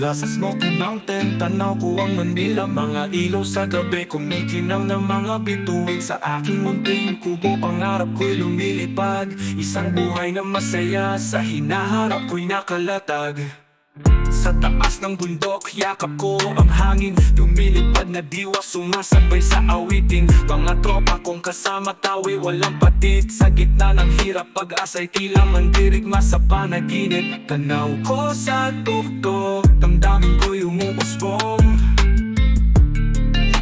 Mula sa Smoky Mountain, tanaw ko ang Manila. Mga ilaw sa gabi, kumikinang ng mga bituin. Sa aking munting kubo, pangarap ko'y lumilipad. Isang buhay na masaya, sa hinaharap ko'y nakalatag. Sa taas ng bundok, yakap ko ang hangin. Lumilipad na diwa, sumasabay sa awitin. Mga tropa kong kasama, tawi walang patid. Sa gitna ng hirap, pag-asa'y tila mandirigma sa panaginip. Tanaw ko sa tuktok, damdamin ko'y umuusbong.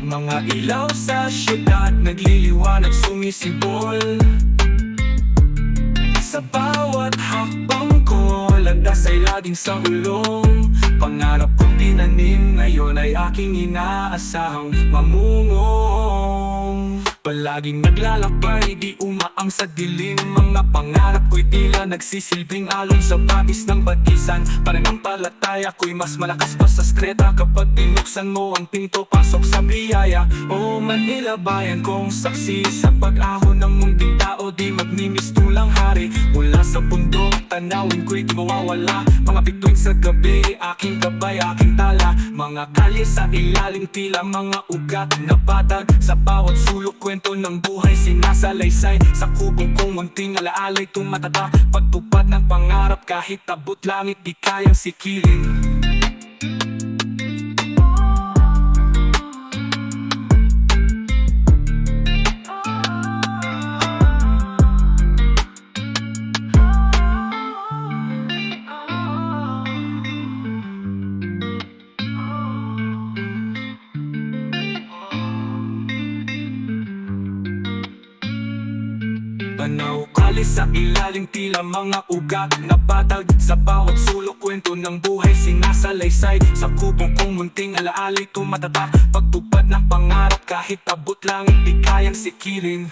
Mga ilaw sa syudad, nagliliwanag, sumisibol. Sa bawat hakbang ko, landas ay laging sa ulong. Pangarap kong tinanim, ngayon ay aking inaasahang mamungong. Palaging naglalakbay, di umaang sa dilim. Mga pangarap ko'y tila nagsisilbing alon sa bagis ng batisan. Pananampalataya ko'y mas malakas pa sa streta. Kapag binuksan mo ang pinto, pasok sa biyaya. O Manila, bayan kong saksi sa pag-ahon ng munting tao. Di magmimistulang hari, mula sa bundok, tanawin ko'y di mawawala. Mga bituin sa gabi, aking gabay, aking tala. Mga kalye sa ilalim, tila mga ugat na patag. Sa bawat sulok, kwento ng buhay sinasalaysay. Sa kubong kong munting alaalay tumatatak. Pagtupad ng pangarap, kahit abot langit di kayang sikilin. Tanaw kali sa ilalim, tila mga ugat na batag. Sa bawat sulok, kwento ng buhay sinasalaysay. Sa kubong kong munting alaalay tumatatak. Pagtupad ng pangarap, kahit abot langit di kayang sikilin.